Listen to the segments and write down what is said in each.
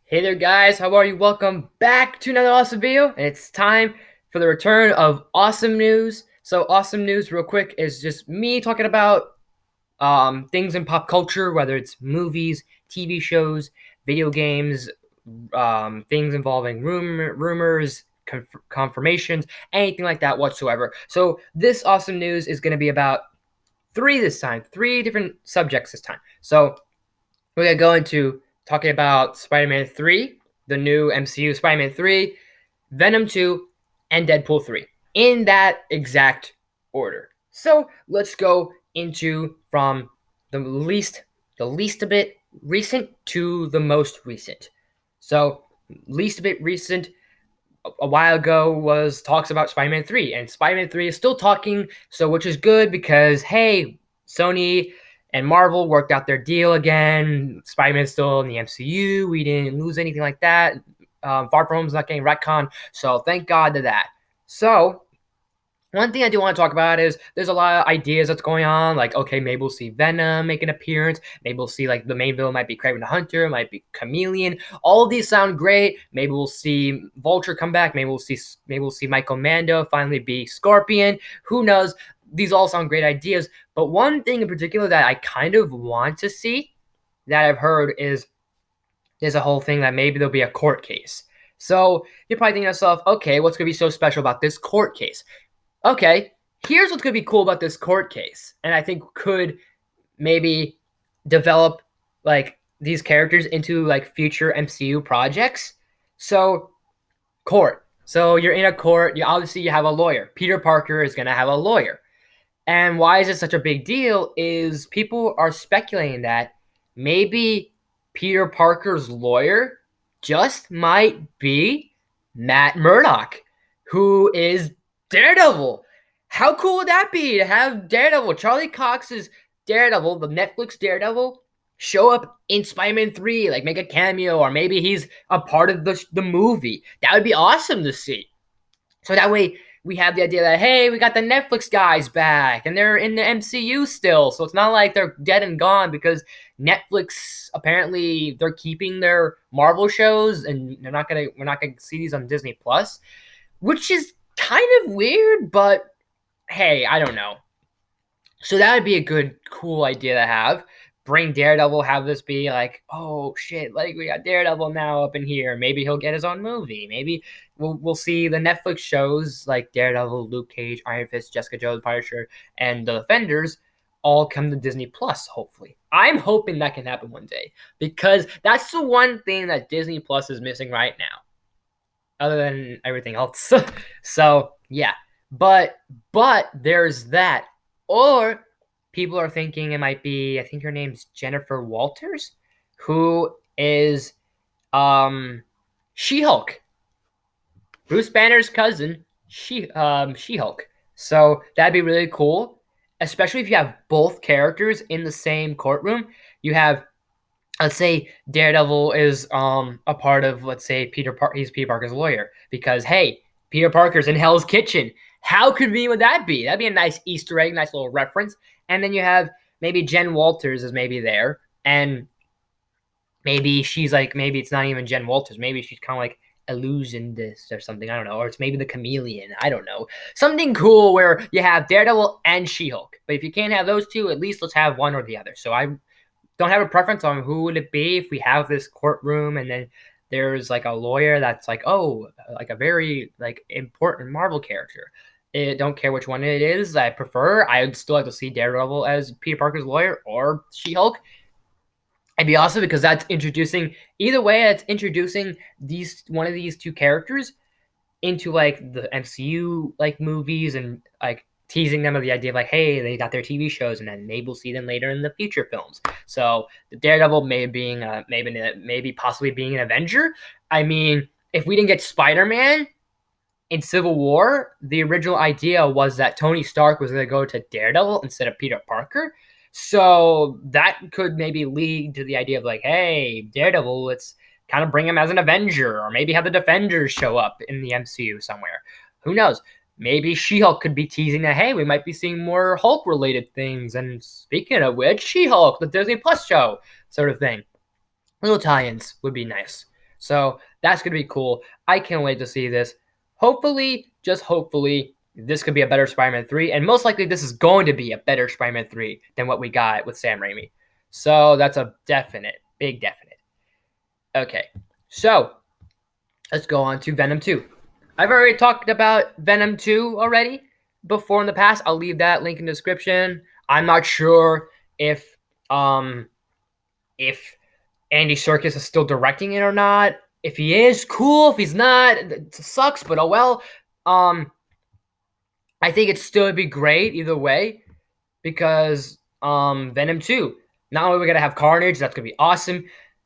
Hey there, guys. How are you? Welcome back to another awesome video. And it's time for the return of awesome news. So, awesome news, real quick, is just me talking about things in pop culture, whether it's movies, TV shows, video games, things involving rumors, confirmations, anything like that whatsoever. So, this awesome news is going to be about three different subjects this time. So, we're gonna go into talking about Spider-Man 3, the new MCU Spider-Man 3, Venom 2, and Deadpool 3 in that exact order. So let's go into from the least a bit recent to the most recent. So least a bit recent a while ago was talks about Spider-Man 3, and Spider-Man 3 is still talking, so which is good because hey, Sony and Marvel worked out their deal again. Spider-Man's still in the MCU. We didn't lose anything like that. Far From Home's not getting retcon, so thank God to that. So one thing I do want to talk about is there's a lot of ideas that's going on. Like, okay, maybe we'll see Venom make an appearance. Maybe we'll see like the main villain might be Kraven the Hunter, might be Chameleon. All of these sound great. Maybe we'll see Vulture come back. Maybe we'll see Michael Mando finally be Scorpion. Who knows? These all sound great ideas. But one thing in particular that I kind of want to see that I've heard is there's a whole thing that maybe there'll be a court case. So you're probably thinking to yourself, okay, what's going to be so special about this court case? Okay, here's what's going to be cool about this court case, and I think could maybe develop like these characters into like future MCU projects. So, court. So you're in a court. You have a lawyer. Peter Parker is going to have a lawyer. And why is it such a big deal? Is people are speculating that maybe Peter Parker's lawyer just might be Matt Murdock, who is Daredevil. How cool would that be to have Daredevil, Charlie Cox's Daredevil, the Netflix Daredevil, show up in Spider-Man 3, like make a cameo, or maybe he's a part of the movie. That would be awesome to see. So that way we have the idea that, hey, we got the Netflix guys back and they're in the MCU still. So it's not like they're dead and gone because Netflix, apparently they're keeping their Marvel shows and we're not gonna see these on Disney Plus, which is kind of weird, but hey, I don't know. So that would be a good, cool idea to have. Bring Daredevil, have this be like, oh shit, like we got Daredevil now up in here. Maybe he'll get his own movie. Maybe we'll see the Netflix shows like Daredevil, Luke Cage, Iron Fist, Jessica Jones, Punisher, and the Defenders all come to Disney Plus, hopefully. I'm hoping that can happen one day because that's the one thing that Disney Plus is missing right now, other than everything else. So yeah, but there's that. Or people are thinking it might be, I think her name's Jennifer Walters, who is She-Hulk, Bruce Banner's cousin, She-Hulk. So that'd be really cool, especially if you have both characters in the same courtroom. You have, let's say Daredevil is a part of, let's say he's Peter Parker's lawyer because hey, Peter Parker's in Hell's Kitchen. How convenient would that be? That'd be a nice Easter egg, nice little reference. And then you have maybe Jen Walters is maybe there, and maybe she's like, maybe it's not even Jen Walters. Maybe she's kind of like illusion this or something. I don't know. Or it's maybe the Chameleon. I don't know. Something cool where you have Daredevil and She-Hulk. But if you can't have those two, at least let's have one or the other. So I don't have a preference on who would it be if we have this courtroom and then there's like a lawyer that's like, oh, like a very like important Marvel character. I don't care which one it is. I would still like to see Daredevil as Peter Parker's lawyer or She-Hulk. It'd be awesome because that's introducing, either way, that's introducing one of these two characters into like the MCU like movies and like teasing them of the idea of like, hey, they got their TV shows and then maybe we'll see them later in the future films. So the Daredevil maybe possibly being an Avenger. I mean, if we didn't get Spider-Man in Civil War, the original idea was that Tony Stark was going to go to Daredevil instead of Peter Parker. So that could maybe lead to the idea of like, hey, Daredevil, let's kind of bring him as an Avenger, or maybe have the Defenders show up in the MCU somewhere. Who knows? Maybe She-Hulk could be teasing that, hey, we might be seeing more Hulk-related things. And speaking of which, She-Hulk, the Disney Plus show, sort of thing. Little tie-ins would be nice. So that's gonna be cool. I can't wait to see this. Hopefully, just hopefully, this could be a better Spider-Man 3, and most likely this is going to be a better Spider-Man 3 than what we got with Sam Raimi. So that's a definite, big definite. Okay, so let's go on to Venom 2. I've already talked about Venom 2 already before in the past. I'll leave that link in the description. I'm not sure if um if Andy Serkis is still directing it or not. If he is, cool. If he's not, it sucks, but oh well. Um I think it'd still be great either way because Venom 2. Not only are we gonna have Carnage, that's gonna be awesome.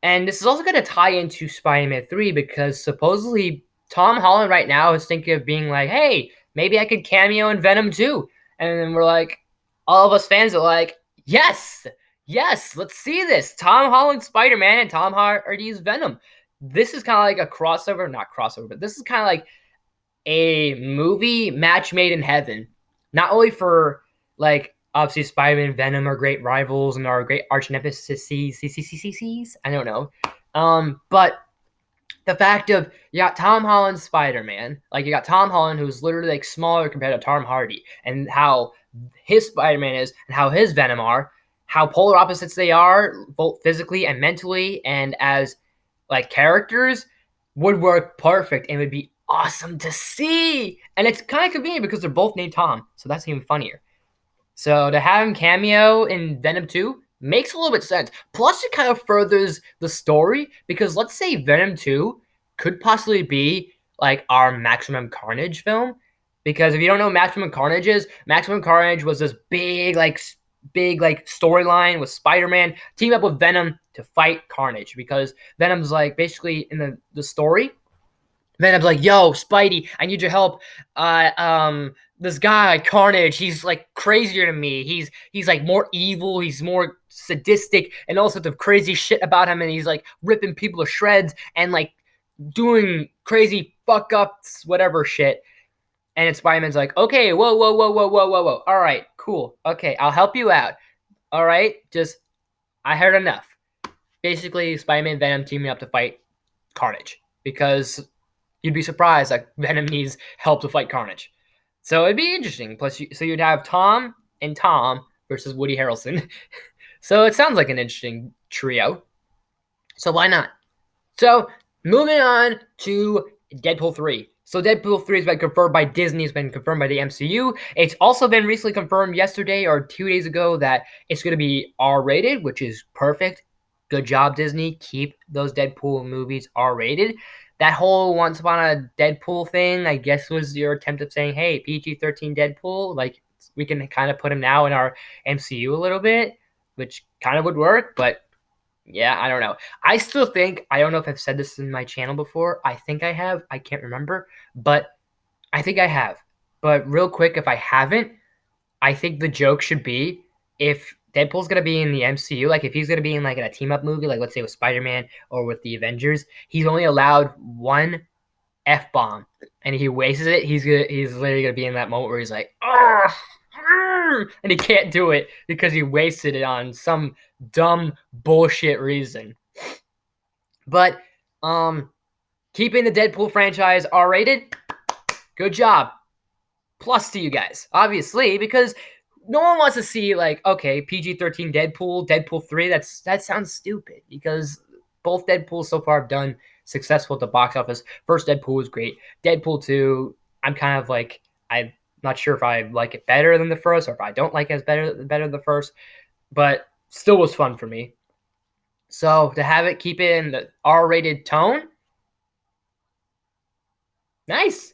And this is also gonna tie into Spider-Man 3 because supposedly Tom Holland right now is thinking of being like, hey, maybe I could cameo in Venom 2. And then we're like, all of us fans are like, yes, yes, let's see this. Tom Holland Spider-Man and Tom Hardy's Venom. This is kind of like a crossover, not crossover, but this is kind of like a movie match made in heaven. Not only for like obviously Spider-Man and Venom are great rivals and are great arch nemesis. I don't know. But the fact of you got Tom Holland Spider-Man, like you got Tom Holland who's literally like smaller compared to Tom Hardy, and how his Spider-Man is and how his Venom are, how polar opposites they are, both physically and mentally, and as like characters, would work perfect and would be awesome to see. And it's kind of convenient because they're both named Tom, so that's even funnier. So to have him cameo in Venom 2 makes a little bit of sense. Plus, it kind of furthers the story because let's say Venom 2 could possibly be like our Maximum Carnage film. Because if you don't know what Maximum Carnage is, Maximum Carnage was this big storyline with Spider-Man team up with Venom to fight Carnage. Because Venom's like basically in the story, Venom's like, yo, Spidey, I need your help. This guy, Carnage, he's like crazier than me. He's like more evil, he's more sadistic, and all sorts of crazy shit about him, and he's like ripping people to shreds and like doing crazy fuck ups, whatever shit. And it's Spider-Man's like, okay, whoa. All right, cool. Okay, I'll help you out. All right, just I heard enough. Basically, Spider-Man and Venom teaming up to fight Carnage because you'd be surprised that Venom needs help to fight Carnage. So it'd be interesting. Plus, so you'd have Tom and Tom versus Woody Harrelson. So it sounds like an interesting trio. So why not? So moving on to Deadpool 3. So Deadpool 3 has been confirmed by Disney. It's been confirmed by the MCU. It's also been recently confirmed yesterday or 2 days ago that it's going to be R-rated, which is perfect. Good job, Disney. Keep those Deadpool movies R-rated. That whole Once Upon a Deadpool thing, I guess, was your attempt of saying, hey, PG-13 Deadpool, like, we can kind of put him now in our MCU a little bit, which kind of would work, but yeah, I don't know. I still think, I don't know if I've said this in my channel before. I think I have. I can't remember, but I think I have. But real quick, if I haven't, I think the joke should be if Deadpool's gonna be in the MCU, like if he's gonna be in like in a team up movie, like let's say with Spider-Man or with the Avengers, he's only allowed one F bomb, and if he wastes it, he's literally gonna be in that moment where he's like, oh, and he can't do it because he wasted it on some dumb bullshit reason. But keeping the Deadpool franchise R-rated, good job. Plus to you guys, obviously, because no one wants to see like, okay, PG-13 Deadpool, Deadpool 3. That sounds stupid because both Deadpools so far have done successful at the box office. First Deadpool was great. Deadpool 2, I'm kind of like, I'm not sure if I like it better than the first or if I don't like it as better than the first, but still was fun for me. So to have it keep it in the R-rated tone, nice.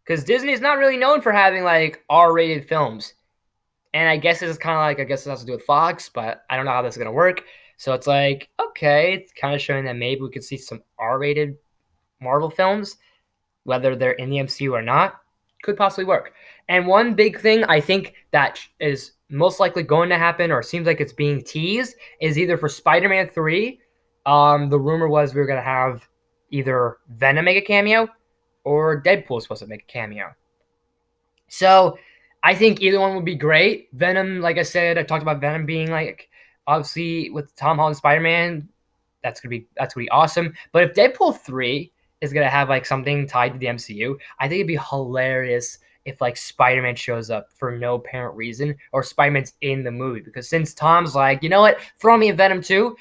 Because Disney is not really known for having like R-rated films. And I guess it's kind of like, I guess it has to do with Fox, but I don't know how this is going to work. So it's like, okay, it's kind of showing that maybe we could see some R-rated Marvel films, whether they're in the MCU or not, could possibly work. And one big thing I think that is most likely going to happen or seems like it's being teased is either for Spider-Man 3, the rumor was we were going to have either Venom make a cameo or Deadpool is supposed to make a cameo. So I think either one would be great. Venom, like I said, I talked about Venom being like, obviously with Tom Holland Spider-Man, that's gonna be awesome. But if Deadpool 3 is gonna have like something tied to the MCU, I think it'd be hilarious if like Spider-Man shows up for no apparent reason, or Spider-Man's in the movie, because since Tom's like, you know what, throw me in Venom 2,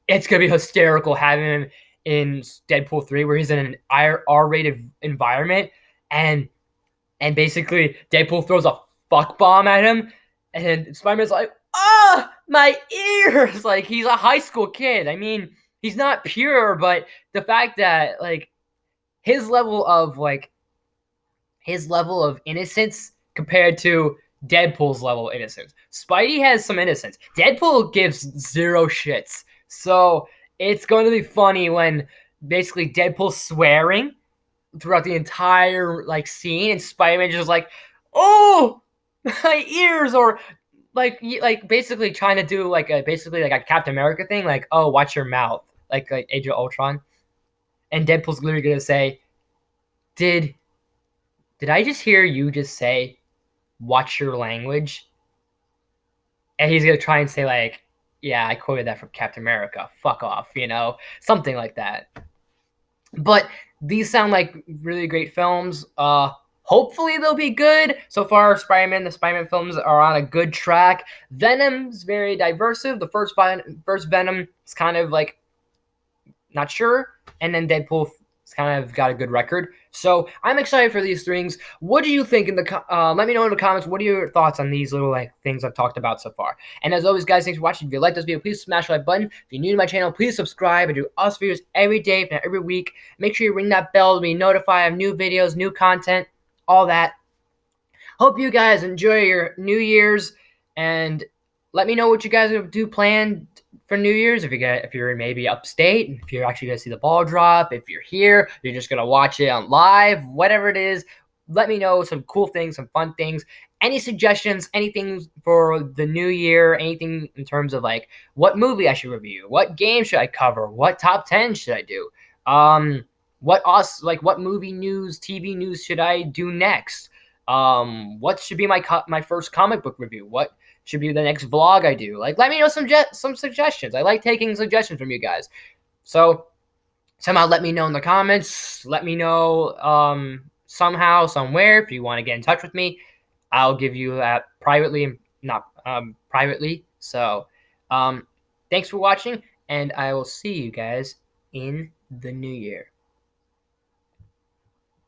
it's gonna be hysterical having him in Deadpool 3 where he's in an R-rated environment, and basically Deadpool throws a fuck bomb at him, and Spider-Man's like, "Ah, my ears!" Like he's a high school kid. I mean, he's not pure, but the fact that like his level of like his level of innocence compared to Deadpool's level of innocence. Spidey has some innocence. Deadpool gives zero shits. So it's going to be funny when basically Deadpool's swearing throughout the entire like scene, and Spider-Man just like, "Oh, my ears," or like basically trying to do like a basically like a Captain America thing, like, "Oh, watch your mouth," like Age of Ultron, and Deadpool's literally gonna say, "Did I just hear you just say, watch your language?" And he's gonna try and say like, "Yeah, I quoted that from Captain America. Fuck off," something like that. But these sound like really great films. Hopefully they'll be good. So far, the Spider-Man films are on a good track. Venom's very diversive. The first Venom is kind of like not sure, and then Deadpool has kind of got a good record. So I'm excited for these things. What do you think let me know in the comments. What are your thoughts on these little like things I've talked about so far? And as always, guys, thanks for watching. If you like this video, please smash the like button. If you're new to my channel, please subscribe. I do awesome videos every day, if not every week. Make sure you ring that bell to be notified of new videos, new content, all that. Hope you guys enjoy your New Year's, and let me know what you guys do planned for New Year's. If you're maybe upstate, if you're actually gonna see the ball drop, if you're here, you're just gonna watch it on live, whatever it is. Let me know some cool things, some fun things. Any suggestions, anything for the new year, anything in terms of like what movie I should review, what game should I cover, what top 10 should I do, what movie news, TV news should I do next? What should be my first comic book review? What should be the next vlog I do? Like, let me know some suggestions. I like taking suggestions from you guys. So somehow let me know in the comments. Let me know somehow, somewhere, if you want to get in touch with me. I'll give you that privately, not privately. So thanks for watching, and I will see you guys in the new year.